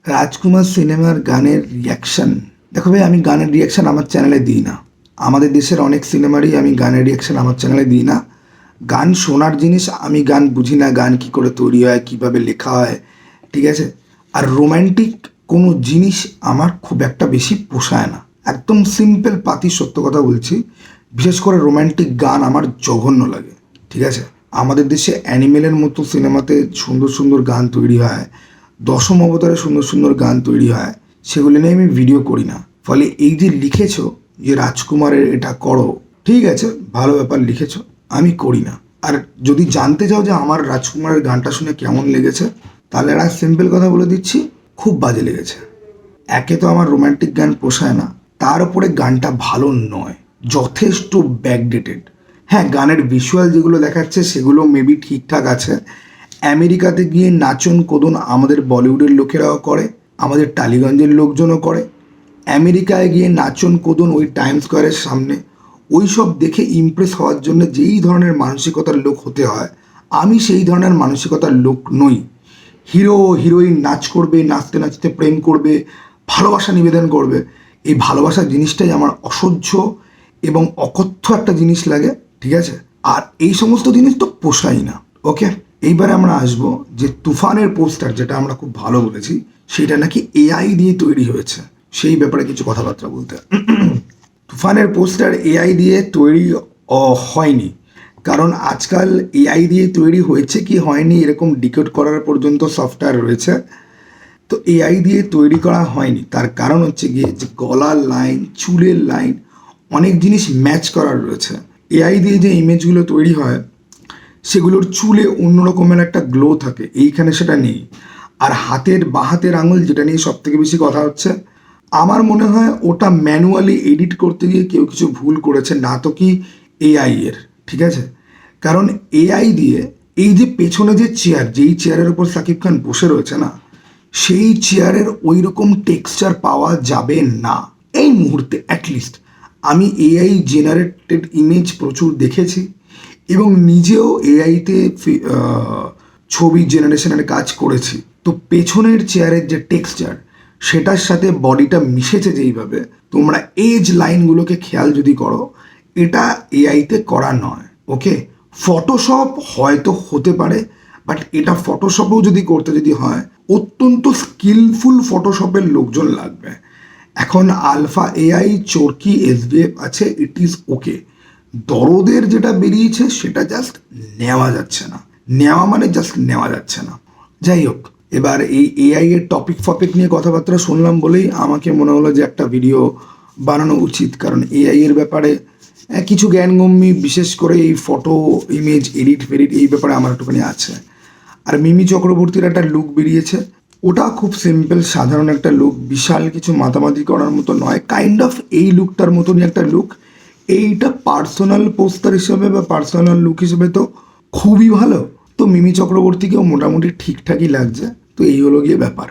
রাজকুমার সিনেমার গানের রিয়াকশান। দেখো ভাই, আমি গানের রিয়াকশান আমার চ্যানেলে দিই না। আমাদের দেশের অনেক সিনেমারই আমি গানের রিয়াকশান আমার চ্যানেলে দিই না। গান শোনার জিনিস, আমি গান বুঝি না গান কী করে তৈরি হয়, কীভাবে লেখা হয়, ঠিক আছে। আর রোম্যান্টিক কোনো জিনিস আমার খুব একটা বেশি পোষায় না। একদম সিম্পল পাতি সত্য কথা বলছি। বিশেষ করে রোম্যান্টিক গান আমার জঘন্য লাগে, ঠিক আছে। আমাদের দেশে অ্যানিমেলের মতো সিনেমাতে সুন্দর সুন্দর গান তৈরি হয়, দশম অবতারে সুন্দর সুন্দর গান তৈরি হয়, সেগুলো নিয়ে আমি ভিডিও করি না। ফলে এই যে লিখেছো যে রাজকুমারের এটা করো, ঠিক আছে, ভালো ব্যাপার লিখেছো, আমি করি না। আর যদি জানতে চাও যে আমার রাজকুমারের গানটা শুনে কেমন লেগেছে, তাহলে একটা সিম্পল কথা বলে দিচ্ছি, খুব বাজে লেগেছে। একে তো আমার রোম্যান্টিক গান পোষায় না, তার উপরে গানটা ভালো নয়, যথেষ্ট ব্যাকডেটেড। হ্যাঁ, গানের ভিজুয়াল যেগুলো দেখাচ্ছে সেগুলো মেবি ঠিকঠাক আছে। আমেরিকাতে গিয়ে নাচন কোদন আমাদের বলিউডের লোকেরাও করে, আমাদের টালিগঞ্জের লোকজনও করে। আমেরিকায় গিয়ে নাচন কোদন ওই টাইম স্কোয়ারের সামনে ওই সব দেখে ইমপ্রেস হওয়ার জন্য যেই ধরনের মানসিকতার লোক হতে হয়, আমি সেই ধরনের মানসিকতার লোক নই। হিরো হিরোইন নাচ করবে, নাচতে নাচতে প্রেম করবে, ভালোবাসা নিবেদন করবে, এই ভালোবাসার জিনিসটাই আমার অসহ্য এবং অকথ্য একটা জিনিস লাগে, ঠিক আছে। আর এই সমস্ত জিনিস তো পোষাই না, ওকে। এইবারে আমরা আসবো যে তুফানের পোস্টার, যেটা আমরা খুব ভালো বলেছি, সেটা নাকি এআই দিয়ে তৈরি হয়েছে, সেই ব্যাপারে কিছু কথাবার্তা বলতে। তুফানের পোস্টার এআই দিয়ে তৈরি হয়নি, কারণ আজকাল এআই দিয়ে তৈরি হয়েছে কি হয়নি এরকম ডিকোড করার পর্যন্ত সফটওয়্যার রয়েছে। তো এআই দিয়ে তৈরি করা হয়নি, তার কারণ হচ্ছে গিয়ে যে গলার লাইন, চুলের লাইন, অনেক জিনিস ম্যাচ করার রয়েছে। এআই দিয়ে যে ইমেজগুলো তৈরি হয় সেগুলোর চুলে অন্য রকমের একটা গ্লো থাকে, এইখানে সেটা নেই। আর হাতের বাঁ হাতের আঙুল, যেটা নিয়ে সব থেকে বেশি কথা হচ্ছে, আমার মনে হয় ওটা ম্যানুয়ালি এডিট করতে গিয়ে কেউ কিছু ভুল করেছে, না তো কি এআই এর, ঠিক আছে। কারণ এআই দিয়ে এই যে পেছনে যে চেয়ার, যেই চেয়ারের উপর সাকিব খান বসে রয়েছে না, সেই চেয়ারের ওই রকম টেক্সচার পাওয়া যাবে না এই মুহূর্তে। অ্যাটলিস্ট আমি এআই জেনারেটেড ইমেজ প্রচুর দেখেছি এবং নিজেও এআইতে ছবি জেনারেশনের কাজ করেছি। তো পেছনের চেয়ারের যে টেক্সচার, সেটার সাথে বডিটা মিশেছে যেইভাবে, তোমরা এজ লাইনগুলোকে খেয়াল যদি করো, এটা এআইতে করা নয়, ওকে। ফটোশপ হয়তো হতে পারে, বাট এটা ফটোশপেও যদি করতে যদি হয়, অত্যন্ত স্কিলফুল ফটোশপের লোকজন লাগবে। এখন আলফা এআই, চরকি, এসডিএফ আছে, ইট ইজ ওকে। দরদের যেটা বেরিয়েছে সেটা জাস্ট নেওয়া যাচ্ছে না, নেওয়া মানে জাস্ট নেওয়া যাচ্ছে না। যাই হোক, এবার এই এআই এর টপিক ফপিক নিয়ে কথাবার্তা শুনলাম বলেই আমাকে মনে হলো যে একটা ভিডিও বানানো উচিত, কারণ এআই এর ব্যাপারে কিছু জ্ঞানগম্যি, বিশেষ করে এই ফটো ইমেজ এডিট ফেডিট এই ব্যাপারে আমার একটুখানি আছে। আর মিমি চক্রবর্তীর একটা লুক বেরিয়েছে, ওটা খুব সিম্পল সাধারণ একটা লুক, বিশাল কিছু মাতামাতি করার মতো নয়, কাইন্ড অফ এই লুকটার মতনই একটা লুক। এইটা পার্সোনাল পোস্টার হিসেবে বা পার্সোনাল লুক হিসেবে তো খুবই ভালো। তো মিমি চক্রবর্তীকেও মোটামুটি ঠিকঠাকই লাগছে। তো এই হলো গিয়ে ব্যাপার।